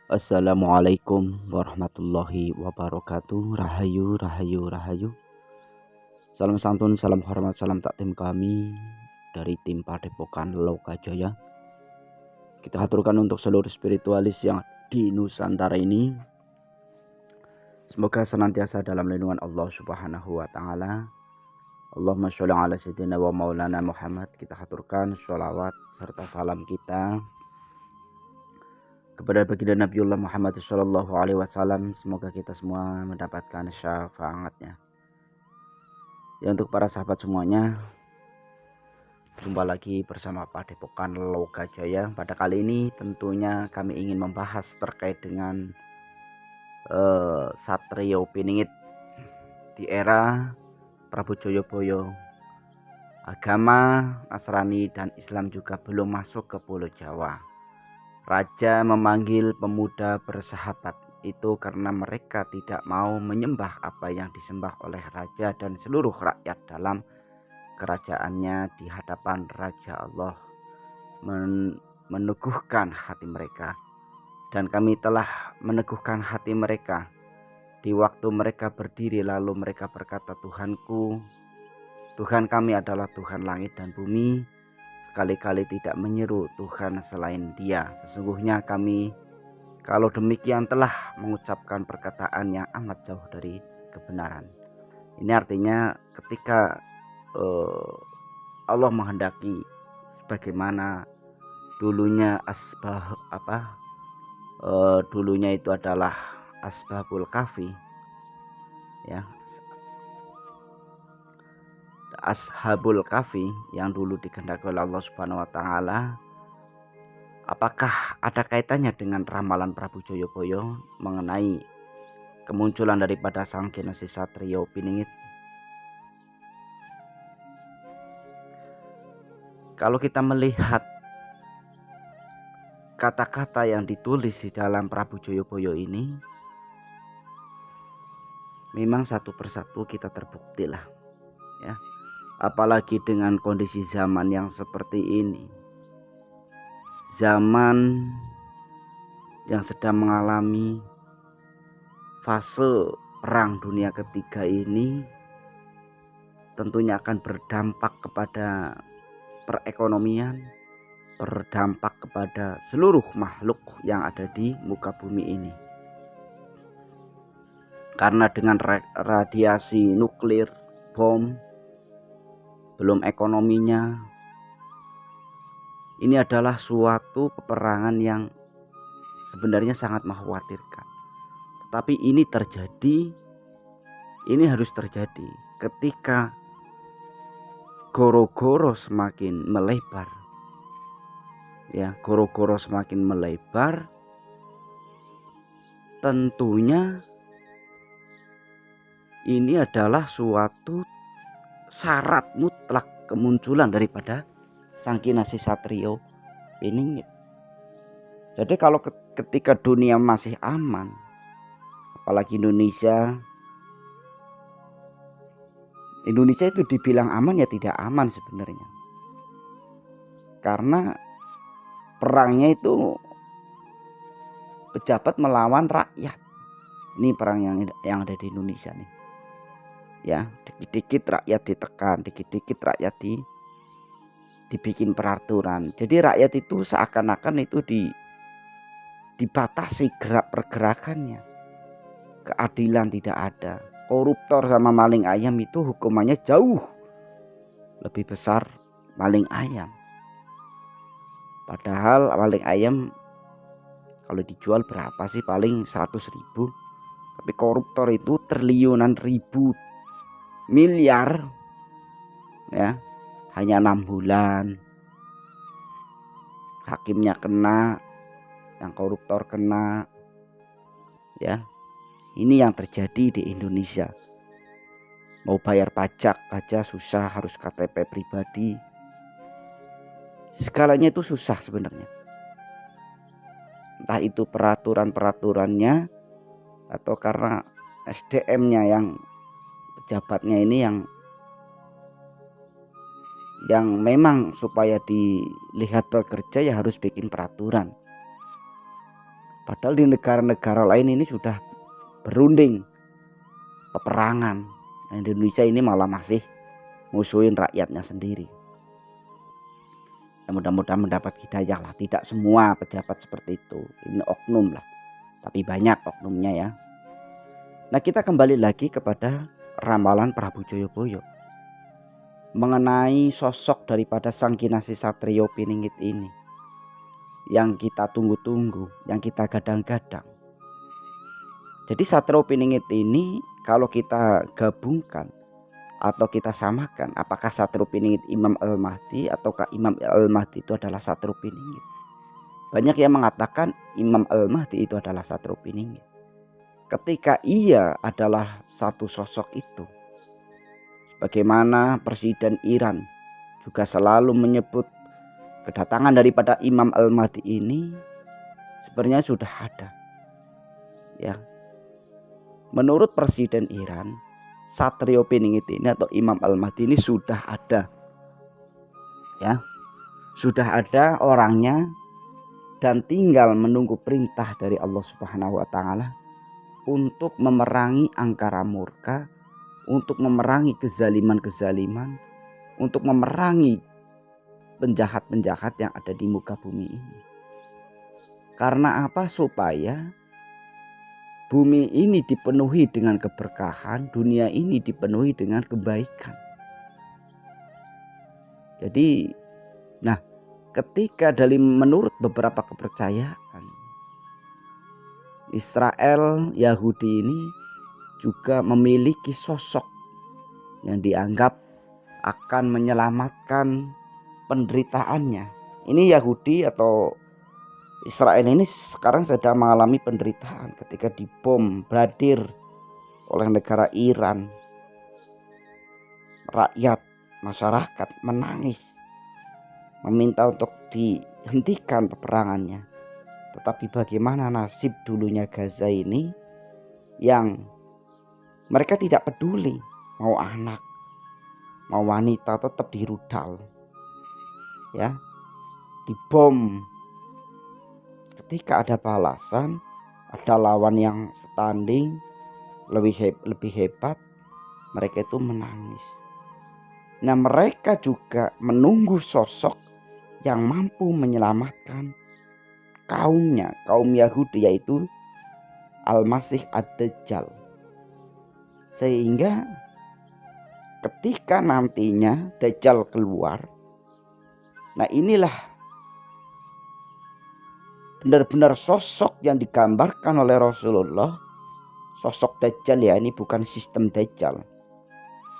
Assalamualaikum warahmatullahi wabarakatuh. Rahayu, rahayu, rahayu. Salam santun, salam hormat, salam takdim kami dari tim Padepokan Lokajaya. Kita aturkan untuk seluruh spiritualis yang di Nusantara ini. Semoga senantiasa dalam lindungan Allah Subhanahu wa Ta'ala. Allahumma sholli ala sayyidina wa maulana Muhammad. Kita aturkan sholawat serta salam kita kepada baginda Nabiullah Muhammad Shallallahu Alaihi Wasallam. Semoga kita semua mendapatkan syafaatnya. Ya, untuk para sahabat semuanya, jumpa lagi bersama Padepokan Lokajaya. Pada kali ini tentunya kami ingin membahas terkait dengan Satrio Piningit di era Prabu Joyoboyo. Agama Nasrani dan Islam juga belum masuk ke Pulau Jawa. Raja memanggil pemuda bersahabat itu karena mereka tidak mau menyembah apa yang disembah oleh raja dan seluruh rakyat dalam kerajaannya di hadapan Raja Allah. Meneguhkan hati mereka, dan kami telah meneguhkan hati mereka. Di waktu mereka berdiri lalu mereka berkata, Tuhanku, Tuhan kami adalah Tuhan langit dan bumi, sekali-kali tidak menyeru Tuhan selain Dia. Sesungguhnya kami kalau demikian telah mengucapkan perkataan yang amat jauh dari kebenaran. Ini artinya ketika Allah menghendaki, sebagaimana dulunya dulunya itu adalah Asbabul Kahfi, ya, Ashabul Kahfi yang dulu dikehendaki oleh Allah Subhanahu wa Ta'ala. Apakah ada kaitannya dengan ramalan Prabu Joyoboyo mengenai kemunculan daripada sang Kinesi Satrio Piningit? Kalau kita melihat kata-kata yang ditulis di dalam Prabu Joyoboyo ini, memang satu persatu kita terbukti lah, ya. Apalagi dengan kondisi zaman yang seperti ini, zaman yang sedang mengalami fase perang dunia ketiga ini, tentunya akan berdampak kepada perekonomian, berdampak kepada seluruh makhluk yang ada di muka bumi ini. Karena dengan radiasi nuklir, bom, belum ekonominya, ini adalah suatu peperangan yang sebenarnya sangat mengkhawatirkan. Tetapi ini terjadi, ini harus terjadi ketika goro-goro semakin melebar. Ya, goro-goro semakin melebar, tentunya ini adalah suatu syarat mutlak kemunculan daripada sang Kinesi Satrio Piningit. Jadi kalau ketika dunia masih aman, apalagi Indonesia itu dibilang aman ya tidak aman sebenarnya. Karena perangnya itu pejabat melawan rakyat. Ini perang yang ada di Indonesia nih. Ya, dikit-dikit rakyat ditekan, dikit-dikit rakyat dibikin peraturan. Jadi rakyat itu seakan-akan itu dibatasi gerak pergerakannya. Keadilan tidak ada. Koruptor sama maling ayam itu hukumannya jauh lebih besar maling ayam. Padahal maling ayam kalau dijual berapa sih? Paling 100.000. Tapi koruptor itu triliunan, ribu miliar, ya, hanya 6 bulan hakimnya kena, yang koruptor kena, ya. Ini yang terjadi di Indonesia. Mau bayar pajak aja susah, harus KTP pribadi, segalanya itu susah sebenarnya. Entah itu peraturan-peraturannya atau karena SDM-nya, yang pejabatnya ini yang memang supaya dilihat bekerja ya harus bikin peraturan. Padahal di negara-negara lain ini sudah berunding peperangan. Nah, Indonesia ini malah masih musuhin rakyatnya sendiri. Ya, mudah-mudahan mendapat hidayah lah. Tidak semua pejabat seperti itu. Ini oknum lah. Tapi banyak oknumnya ya. Nah, kita kembali lagi kepada ramalan Prabu Joyoboyo mengenai sosok daripada Sang Kinasih Satrio Piningit ini, yang kita tunggu-tunggu, yang kita gadang-gadang. Jadi Satrio Piningit ini kalau kita gabungkan atau kita samakan, apakah Satrio Piningit Imam Al-Mahdi ataukah Imam Al-Mahdi itu adalah Satrio Piningit? Banyak yang mengatakan Imam Al-Mahdi itu adalah Satrio Piningit. Ketika ia adalah satu sosok itu, sebagaimana Presiden Iran juga selalu menyebut kedatangan daripada Imam Al-Mahdi ini sebenarnya sudah ada. Ya. Menurut Presiden Iran, Satrio Piningit ini atau Imam Al-Mahdi ini sudah ada. Ya. Sudah ada orangnya dan tinggal menunggu perintah dari Allah Subhanahu wa taala untuk memerangi angkara murka, untuk memerangi kezaliman-kezaliman, untuk memerangi penjahat-penjahat yang ada di muka bumi ini. Karena apa? Supaya bumi ini dipenuhi dengan keberkahan, dunia ini dipenuhi dengan kebaikan. Jadi, nah, ketika dari menurut beberapa kepercayaan, Israel Yahudi ini juga memiliki sosok yang dianggap akan menyelamatkan penderitaannya. Ini Yahudi atau Israel ini sekarang sedang mengalami penderitaan ketika dibom bradir oleh negara Iran. Rakyat, masyarakat menangis, meminta untuk dihentikan peperangannya. Tetapi bagaimana nasib dulunya Gaza ini yang mereka tidak peduli, mau anak, mau wanita tetap dirudal. Ya, dibom. Ketika ada balasan, ada lawan yang standing lebih hebat, mereka itu menangis. Nah, mereka juga menunggu sosok yang mampu menyelamatkan kaumnya, kaum Yahudi, yaitu Al-Masih Ad-Dajjal. Sehingga ketika nantinya Dajjal keluar, nah inilah benar-benar sosok yang digambarkan oleh Rasulullah. Sosok Dajjal ya, ini bukan sistem Dajjal.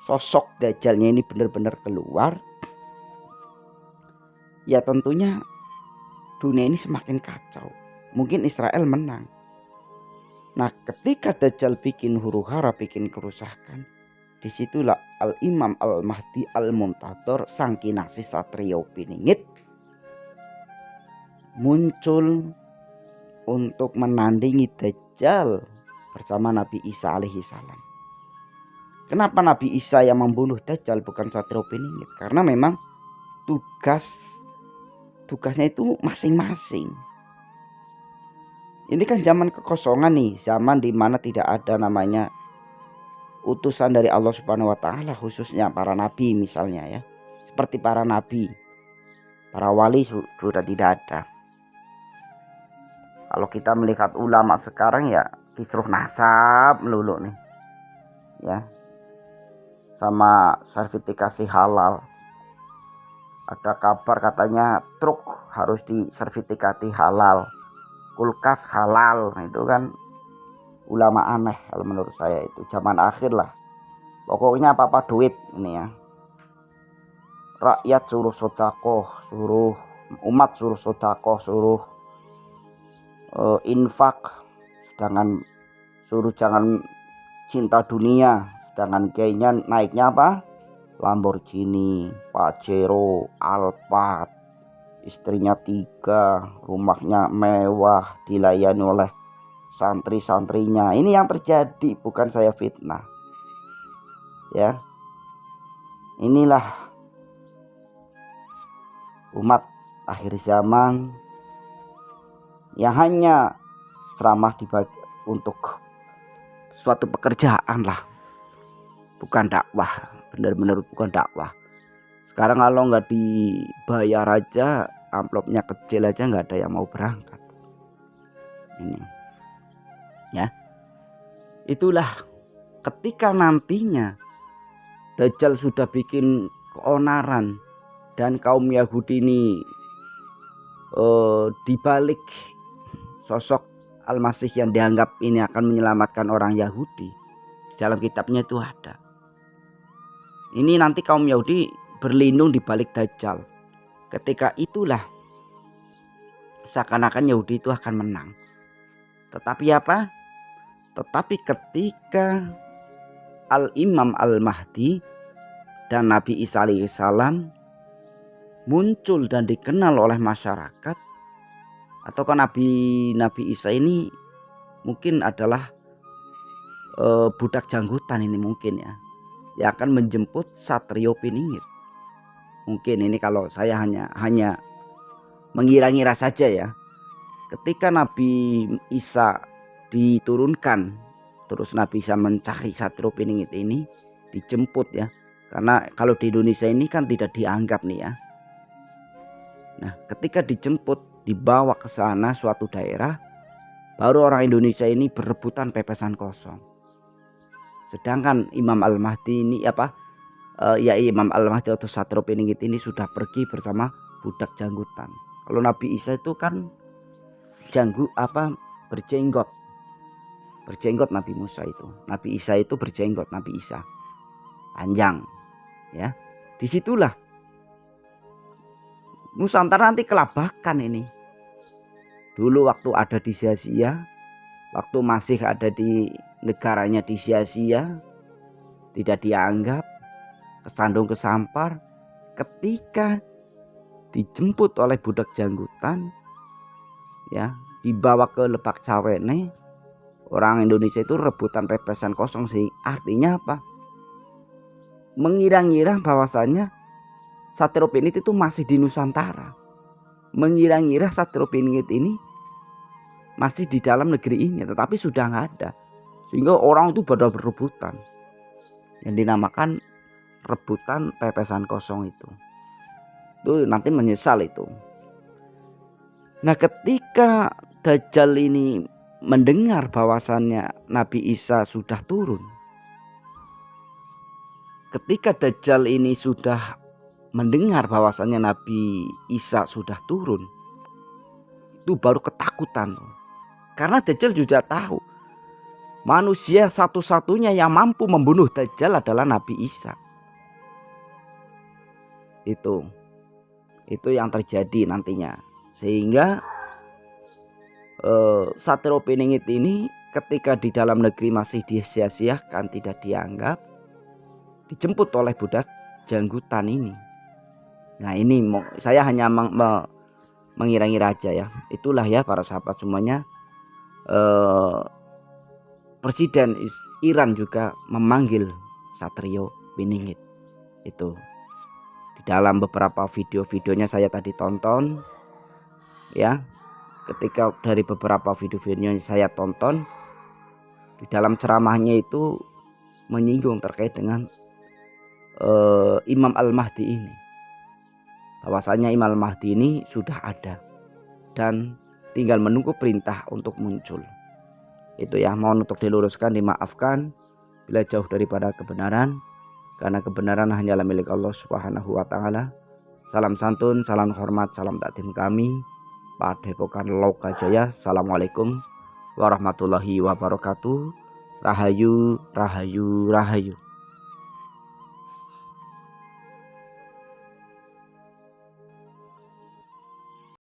Sosok Dajjalnya ini benar-benar keluar. Ya tentunya dunia ini semakin kacau. Mungkin Israel menang. Nah, ketika Dajjal bikin huru-hara, bikin kerusakan, disitulah Al-Imam Al-Mahdi Al-Muntadhar Sang Kinasih Satrio Piningit muncul untuk menandingi Dajjal bersama Nabi Isa alaihi salam. Kenapa Nabi Isa yang membunuh Dajjal bukan Satrio Piningit? Karena memang tugasnya itu masing-masing. Ini kan zaman kekosongan nih, zaman dimana tidak ada namanya utusan dari Allah Subhanahu wa taala, khususnya para nabi misalnya ya. Seperti para nabi, para wali sudah tidak ada. Kalau kita melihat ulama sekarang ya kisruh nasab melulu nih. Ya. Sama sertifikasi halal. Ada kabar katanya truk harus disertifikasi halal, kulkas halal. Nah, itu kan ulama aneh kalau menurut saya, itu zaman akhir lah. Pokoknya apa-apa duit ini ya. Rakyat suruh sedekah, suruh umat suruh sedekah, suruh infak, sedangkan suruh jangan cinta dunia, sedangkan kayaknya naiknya apa? Lamborghini, Pajero, Alphard, istrinya 3, rumahnya mewah, dilayani oleh santri-santrinya. Ini yang terjadi, bukan saya fitnah. Ya. Inilah umat akhir zaman yang hanya ceramah untuk suatu pekerjaan lah, bukan dakwah, benar-benar bukan dakwah. Sekarang kalau nggak dibayar aja, amplopnya kecil aja nggak ada yang mau berangkat. Ini ya, itulah ketika nantinya Dajjal sudah bikin keonaran dan kaum Yahudi ini dibalik sosok Al-Masih yang dianggap ini akan menyelamatkan orang Yahudi, di dalam kitabnya itu ada. Ini nanti kaum Yahudi berlindung di balik Dajjal. Ketika itulah seakan-akan Yahudi itu akan menang. Tetapi apa? Tetapi ketika Al-Imam Al-Mahdi dan Nabi Isa alaihissalam muncul dan dikenal oleh masyarakat, ataukah Nabi Isa ini mungkin adalah budak janggutan ini mungkin ya, yang akan menjemput Satrio Piningit. Mungkin ini kalau saya hanya mengira-ngira saja ya. Ketika Nabi Isa diturunkan, terus Nabi Isa mencari Satrio Piningit ini, dijemput ya. Karena kalau di Indonesia ini kan tidak dianggap nih ya. Nah, ketika dijemput, dibawa ke sana suatu daerah, baru orang Indonesia ini berebutan pepesan kosong. Sedangkan Imam Al-Mahdi ini Imam Al-Mahdi atau Satrio Piningit ini sudah pergi bersama budak janggutan. Kalau Nabi Isa itu kan berjenggot. Berjenggot Nabi Musa itu. Nabi Isa itu berjenggot, Nabi Isa. Panjang ya. Disitulah Nusantara nanti kelabakan ini. Dulu waktu ada di Sia-sia, waktu masih ada di negaranya di Sia-sia, tidak dianggap, kesandung kesampar. Ketika dijemput oleh budak janggutan ya, dibawa ke Lebak Cawene, orang Indonesia itu rebutan pepesan kosong sih. Artinya apa? Mengira-ngira bahwasannya Satrio Piningit itu masih di Nusantara. Mengira-ngira Satrio Piningit ini masih di dalam negeri ini, tetapi sudah nggak ada. Sehingga orang itu pada berebutan, yang dinamakan rebutan pepesan kosong itu. Itu nanti menyesal itu. Nah, ketika Dajjal ini mendengar bahwasannya Nabi Isa sudah turun, ketika Dajjal ini sudah mendengar bahwasannya Nabi Isa sudah turun, itu baru ketakutan. Karena Dajjal juga tahu manusia satu-satunya yang mampu membunuh Dajjal adalah Nabi Isa. Itu yang terjadi nantinya. Sehingga Satrio Piningit ini ketika di dalam negeri masih disia-siakan, tidak dianggap, dijemput oleh budak janggutan ini. Nah, ini saya hanya mengira-ngira aja ya. Itulah ya para sahabat semuanya, Presiden Iran juga memanggil Satrio Piningit. Itu di dalam beberapa video-videonya saya tadi tonton ya. Ketika dari beberapa video-videonya saya tonton, di dalam ceramahnya itu menyinggung terkait dengan Imam Al-Mahdi ini, bahwasanya Imam Al-Mahdi ini sudah ada dan tinggal menunggu perintah untuk muncul. Itu ya, mohon untuk diluruskan, dimaafkan bila jauh daripada kebenaran, karena kebenaran hanyalah milik Allah Subhanahu wa taala. Salam santun, salam hormat, salam takdim kami Padepokan Loka Jaya. Assalamualaikum warahmatullahi wabarakatuh. Rahayu, rahayu, rahayu.